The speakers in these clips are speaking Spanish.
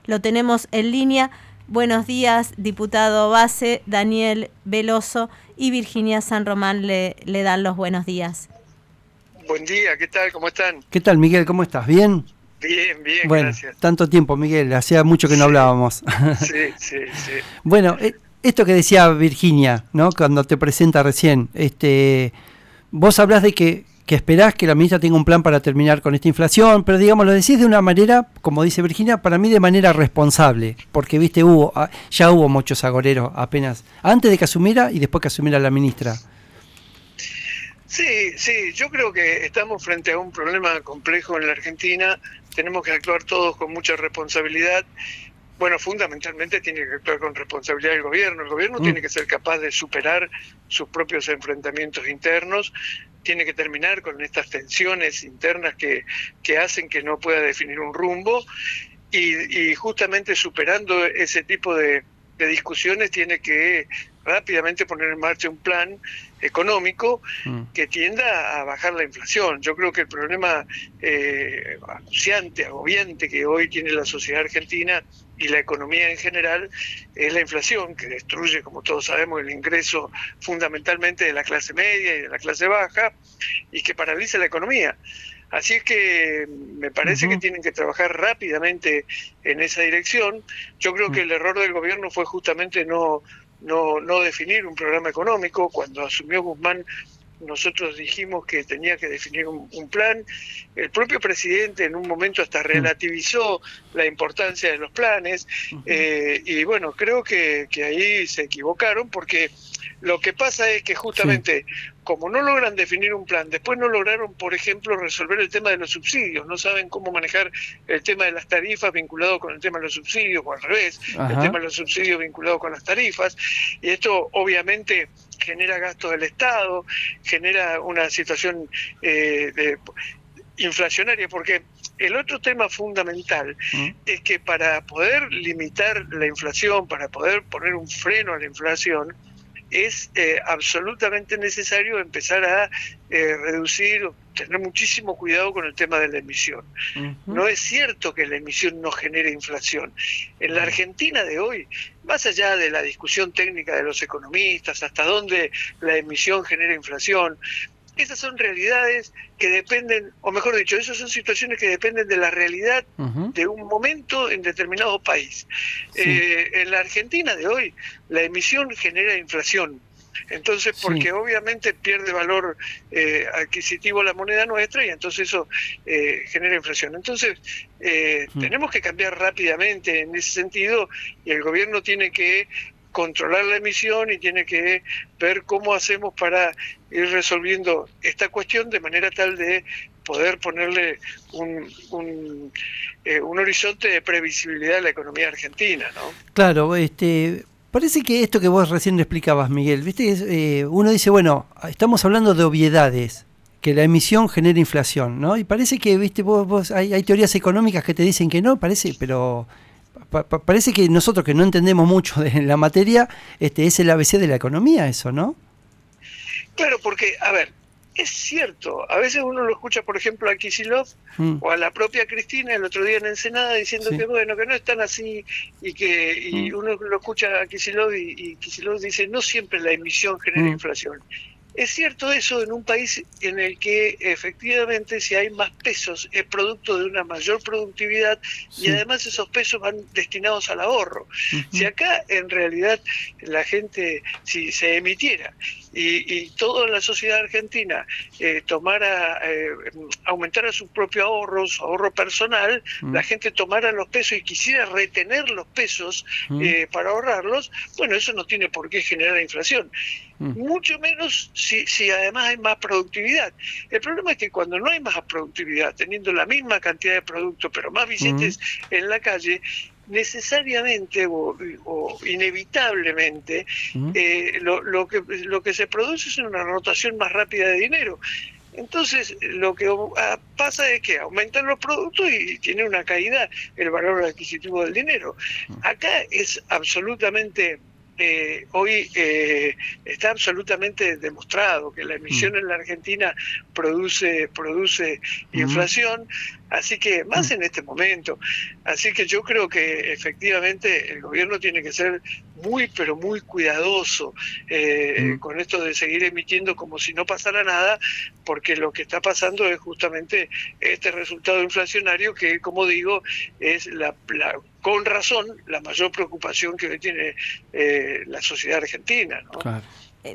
lo tenemos en línea. Buenos días, diputado Base, Daniel Veloso y Virginia San Román le dan los buenos días. Buen día, ¿qué tal? ¿Cómo están? ¿Qué tal, Miguel? ¿Cómo estás? ¿Bien? Bien, Bueno, gracias. tanto tiempo, Miguel, hacía mucho que no Sí, hablábamos. sí. Bueno, esto que decía Virginia, ¿no? Cuando te presenta recién, vos hablás de que esperás que la ministra tenga un plan para terminar con esta inflación, pero digamos, lo decís de una manera, como dice Virginia, para mí de manera responsable, porque viste, ya hubo muchos agoreros apenas, antes de que asumiera y después que asumiera la ministra. Sí, yo creo que estamos frente a un problema complejo en la Argentina, tenemos que actuar todos con mucha responsabilidad. Bueno, fundamentalmente tiene que actuar con responsabilidad el gobierno tiene que ser capaz de superar sus propios enfrentamientos internos, tiene que terminar con estas tensiones internas que hacen que no pueda definir un rumbo y justamente superando ese tipo de discusiones tiene que rápidamente poner en marcha un plan económico que tienda a bajar la inflación. Yo creo que el problema acuciante, agobiante que hoy tiene la sociedad argentina y la economía en general es la inflación, que destruye, como todos sabemos, el ingreso fundamentalmente de la clase media y de la clase baja y que paraliza la economía. Así es que me parece que tienen que trabajar rápidamente en esa dirección. Yo creo que el error del gobierno fue justamente no definir un programa económico. Cuando asumió Guzmán, nosotros dijimos que tenía que definir un plan. El propio presidente en un momento hasta relativizó la importancia de los planes y bueno, creo que ahí se equivocaron porque lo que pasa es que justamente como no logran definir un plan, después no lograron, por ejemplo, resolver el tema de los subsidios, no saben cómo manejar el tema de las tarifas vinculado con el tema de los subsidios, o al revés, el tema de los subsidios vinculado con las tarifas, y esto obviamente genera gastos del Estado, genera una situación inflacionaria, porque el otro tema fundamental es que para poder limitar la inflación, para poder poner un freno a la inflación, es absolutamente necesario empezar a reducir, tener muchísimo cuidado con el tema de la emisión. No es cierto que la emisión no genere inflación. En la Argentina de hoy, más allá de la discusión técnica de los economistas, hasta dónde la emisión genera inflación, esas son realidades que dependen, o mejor dicho, esas son situaciones que dependen de la realidad de un momento en determinado país. En la Argentina de hoy, la emisión genera inflación. Entonces, porque obviamente pierde valor adquisitivo la moneda nuestra y entonces eso genera inflación. Entonces, tenemos que cambiar rápidamente en ese sentido y el gobierno tiene que controlar la emisión y tiene que ver cómo hacemos para ir resolviendo esta cuestión de manera tal de poder ponerle un horizonte de previsibilidad a la economía argentina, ¿no? Claro, parece que esto que vos recién explicabas, Miguel, viste, uno dice, bueno, estamos hablando de obviedades, que la emisión genera inflación, ¿no? Y parece que, viste, vos hay teorías económicas que te dicen que no, pero parece que nosotros que no entendemos mucho de la materia, es el ABC de la economía eso, ¿no? Claro, porque, a ver, es cierto, a veces uno lo escucha, por ejemplo, a Kicillof o a la propia Cristina el otro día en Ensenada diciendo que bueno, que no están así y uno lo escucha a Kicillof y Kicillof dice no siempre la emisión genera inflación. Es cierto eso en un país en el que efectivamente si hay más pesos es producto de una mayor productividad y además esos pesos van destinados al ahorro. Si acá en realidad la gente, si se emitiera y toda la sociedad argentina aumentara su propio ahorro, su ahorro personal, la gente tomara los pesos y quisiera retener los pesos para ahorrarlos, bueno, eso no tiene por qué generar inflación. Mucho menos si además hay más productividad. El problema es que cuando no hay más productividad, teniendo la misma cantidad de productos, pero más billetes en la calle, necesariamente o inevitablemente lo que se produce es una rotación más rápida de dinero. Entonces, lo que pasa es que aumentan los productos y tiene una caída el valor adquisitivo del dinero. Acá es absolutamente... hoy está absolutamente demostrado que la emisión en la Argentina produce inflación. Así que más en este momento. Así que yo creo que efectivamente el gobierno tiene que ser muy, pero muy cuidadoso con esto de seguir emitiendo como si no pasara nada, porque lo que está pasando es justamente este resultado inflacionario que, como digo, es con razón la mayor preocupación que hoy tiene la sociedad argentina, ¿no? Claro.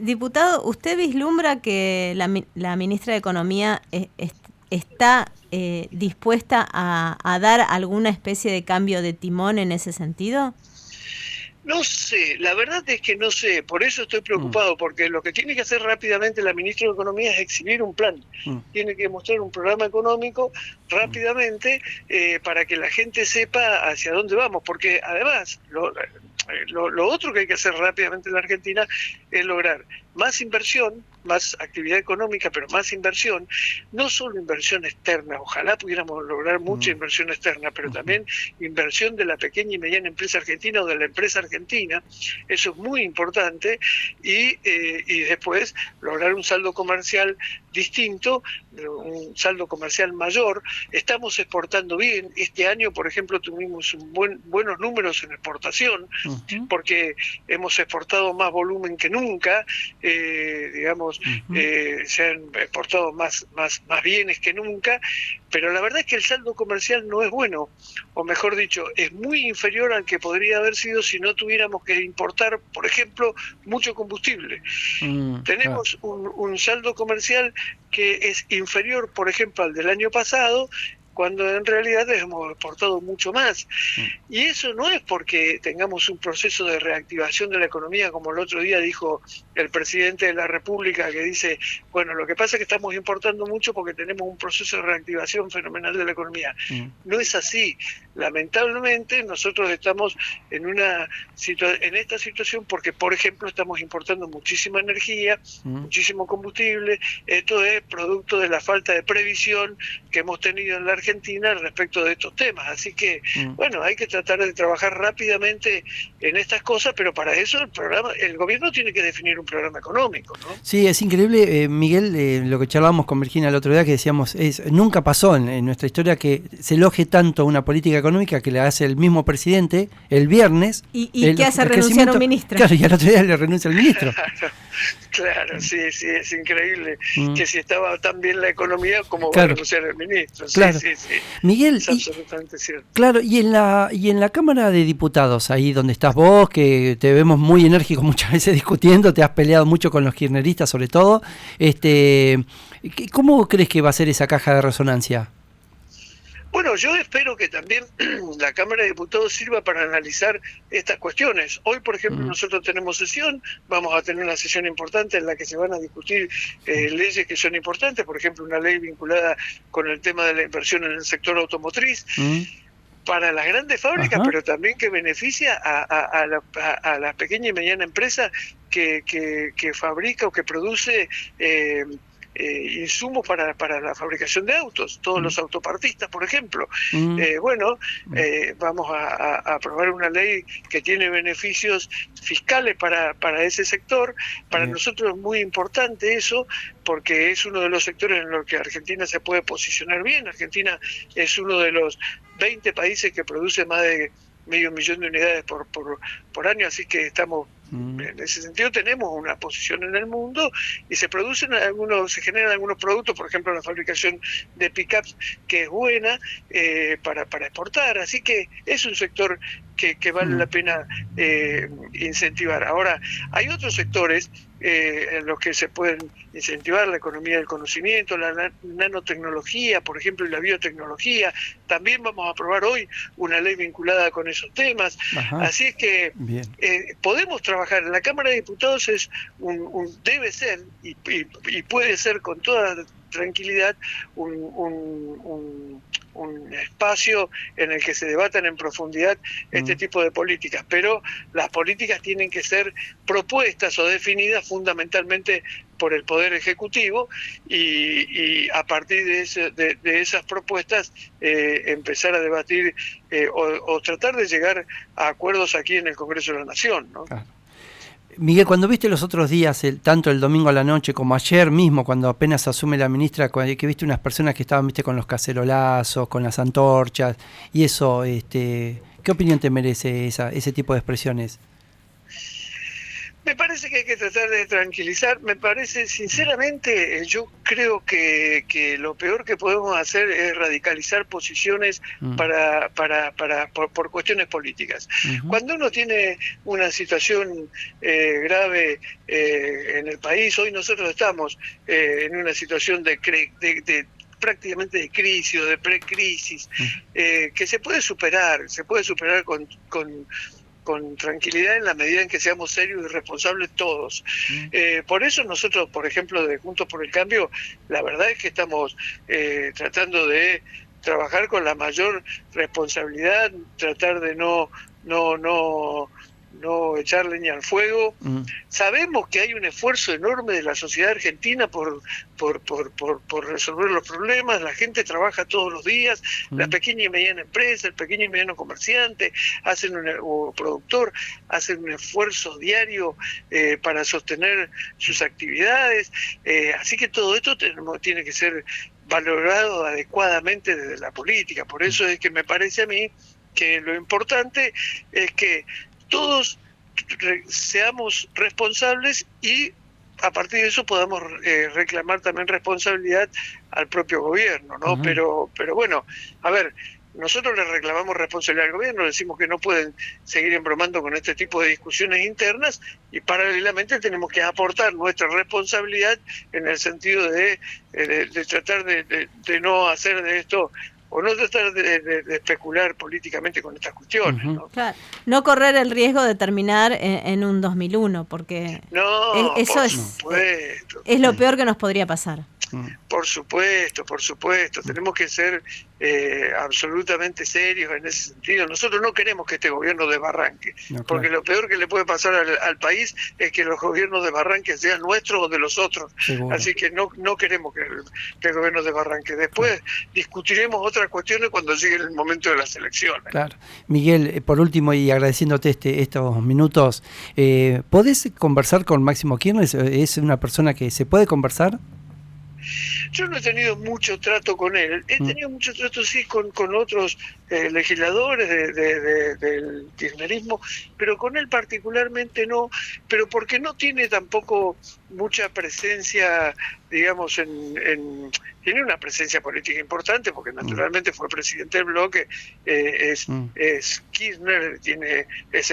Diputado, ¿usted vislumbra que la ministra de Economía está dispuesta a dar alguna especie de cambio de timón en ese sentido? No sé, la verdad es que no sé, por eso estoy preocupado, porque lo que tiene que hacer rápidamente la ministra de Economía es exhibir un plan. Tiene que mostrar un programa económico rápidamente para que la gente sepa hacia dónde vamos, porque además lo otro que hay que hacer rápidamente en la Argentina es lograr más inversión, más actividad económica, pero más inversión, no solo inversión externa, ojalá pudiéramos lograr mucha inversión externa, pero también inversión de la pequeña y mediana empresa argentina o de la empresa argentina, eso es muy importante, y después lograr un saldo comercial distinto, un saldo comercial mayor. Estamos exportando bien, este año por ejemplo tuvimos buenos números en exportación, porque hemos exportado más volumen que nunca, digamos, se han exportado más bienes que nunca, pero la verdad es que el saldo comercial no es bueno, o mejor dicho, es muy inferior al que podría haber sido si no tuviéramos que importar, por ejemplo, mucho combustible. Tenemos un saldo comercial que es inferior, por ejemplo, al del año pasado, cuando en realidad hemos exportado mucho más. Y eso no es porque tengamos un proceso de reactivación de la economía, como el otro día dijo el presidente de la República, que dice, bueno, lo que pasa es que estamos importando mucho porque tenemos un proceso de reactivación fenomenal de la economía. No es así. Lamentablemente nosotros estamos en esta situación porque, por ejemplo, estamos importando muchísima energía, muchísimo combustible. Esto es producto de la falta de previsión que hemos tenido en la Argentina respecto de estos temas. Así que, bueno, hay que tratar de trabajar rápidamente en estas cosas, pero para eso el gobierno tiene que definir un programa económico, ¿no? Sí, es increíble, Miguel, lo que charlábamos con Virginia el otro día, que decíamos, nunca pasó en nuestra historia que se elogie tanto una política económica que la hace el mismo presidente el viernes. ¿Y qué hace renunciar a un ministro? Claro, y al otro día le renuncia al ministro. Claro, sí, es increíble que si estaba tan bien la economía, como claro. va a renunciar el ministro. Claro. Sí. Miguel, es absolutamente cierto. Claro, y en la Cámara de Diputados, ahí donde estás vos, que te vemos muy enérgico muchas veces discutiendo, te has peleado mucho con los kirchneristas sobre todo, ¿cómo crees que va a ser esa caja de resonancia? Bueno, yo espero que también la Cámara de Diputados sirva para analizar estas cuestiones. Hoy, por ejemplo, nosotros tenemos sesión, vamos a tener una sesión importante en la que se van a discutir leyes que son importantes, por ejemplo, una ley vinculada con el tema de la inversión en el sector automotriz, para las grandes fábricas, pero también que beneficia a la pequeña y mediana empresa que fabrica o que produce insumos para la fabricación de autos, todos los autopartistas, por ejemplo. Vamos a aprobar una ley que tiene beneficios fiscales para ese sector. Para nosotros es muy importante eso, porque es uno de los sectores en los que Argentina se puede posicionar bien. Argentina es uno de los 20 países que produce más de 500.000 de unidades por año, así que estamos en ese sentido, tenemos una posición en el mundo y se generan algunos productos, por ejemplo la fabricación de pickups, que es buena para exportar, así que es un sector que vale la pena incentivar. Ahora, hay otros sectores en los que se pueden incentivar la economía del conocimiento, la nanotecnología, por ejemplo, y la biotecnología. También vamos a aprobar hoy una ley vinculada con esos temas. Así es que podemos trabajar. En la Cámara de Diputados debe ser y puede ser con toda tranquilidad un espacio en el que se debatan en profundidad este tipo de políticas, pero las políticas tienen que ser propuestas o definidas fundamentalmente por el Poder Ejecutivo y a partir de esas propuestas empezar a debatir o tratar de llegar a acuerdos aquí en el Congreso de la Nación, ¿no? Claro. Miguel, cuando viste los otros días, tanto el domingo a la noche como ayer mismo, cuando apenas asume la ministra, que viste unas personas que estaban, viste, con los cacerolazos, con las antorchas, y eso, ¿qué opinión te merece ese tipo de expresiones? Me parece que hay que tratar de tranquilizar. Me parece, sinceramente, yo creo que lo peor que podemos hacer es radicalizar posiciones por cuestiones políticas. Cuando uno tiene una situación grave en el país, hoy nosotros estamos en una situación de prácticamente de crisis o de precrisis, que se puede superar con tranquilidad en la medida en que seamos serios y responsables todos. Por eso nosotros, por ejemplo, de Juntos por el Cambio, la verdad es que estamos tratando de trabajar con la mayor responsabilidad, tratar de no echar leña al fuego. Sabemos que hay un esfuerzo enorme de la sociedad argentina por resolver los problemas. La gente trabaja todos los días, la pequeña y mediana empresa, el pequeño y mediano comerciante, o productor, hacen un esfuerzo diario para sostener sus actividades. Así que todo esto tiene que ser valorado adecuadamente desde la política. Por eso es que me parece a mí que lo importante es que todos seamos responsables y a partir de eso podamos reclamar también responsabilidad al propio gobierno, ¿no? Pero bueno, a ver, nosotros le reclamamos responsabilidad al gobierno, decimos que no pueden seguir embromando con este tipo de discusiones internas y paralelamente tenemos que aportar nuestra responsabilidad en el sentido de tratar de no hacer de esto o no tratar de especular políticamente con estas cuestiones, ¿no? Claro, no correr el riesgo de terminar en un 2001, porque eso es lo peor que nos podría pasar. Por supuesto, tenemos que ser absolutamente serios en ese sentido. Nosotros no queremos que este gobierno desbarranque, porque lo peor que le puede pasar al país es que los gobiernos desbarranquen sean nuestros o de los otros. Seguro. Así que no queremos que el gobierno desbarranque. Después discutiremos otras cuestiones cuando llegue el momento de las elecciones. Claro. Miguel, por último y agradeciéndote estos minutos, ¿podés conversar con Máximo Kirchner? ¿Es una persona que se puede conversar? Yo no he tenido mucho trato con él, he tenido mucho trato sí con otros legisladores del kirchnerismo, pero con él particularmente no, pero porque no tiene tampoco mucha presencia, digamos, tiene una presencia política importante, porque naturalmente fue presidente del bloque, es Kirchner, es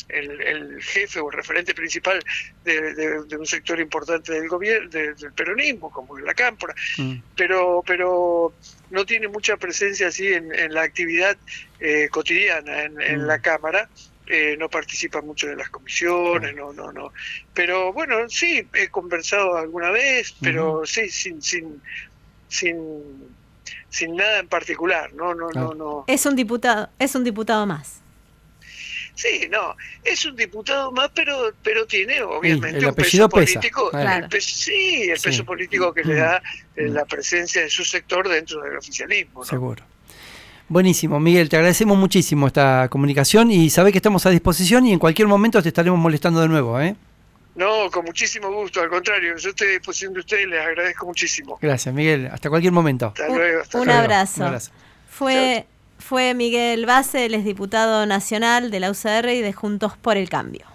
el jefe o el referente principal de un sector importante del gobierno, del peronismo, como en la Cámpora, pero no tiene mucha presencia así en la actividad cotidiana en la Cámara. No participa mucho de las comisiones, no. Pero bueno, sí, he conversado alguna vez, pero sí, sin nada en particular, no. Es un diputado más. Sí, es un diputado más, pero tiene obviamente un peso político. Claro. El peso político que le da la presencia de su sector dentro del oficialismo, ¿no? Seguro. Buenísimo, Miguel, te agradecemos muchísimo esta comunicación y sabés que estamos a disposición y en cualquier momento te estaremos molestando de nuevo, ¿eh? No, con muchísimo gusto, al contrario, yo estoy a disposición de ustedes y les agradezco muchísimo. Gracias, Miguel, hasta cualquier momento. Hasta luego. Un abrazo. Fue Miguel Basel, es diputado nacional de la UCR y de Juntos por el Cambio.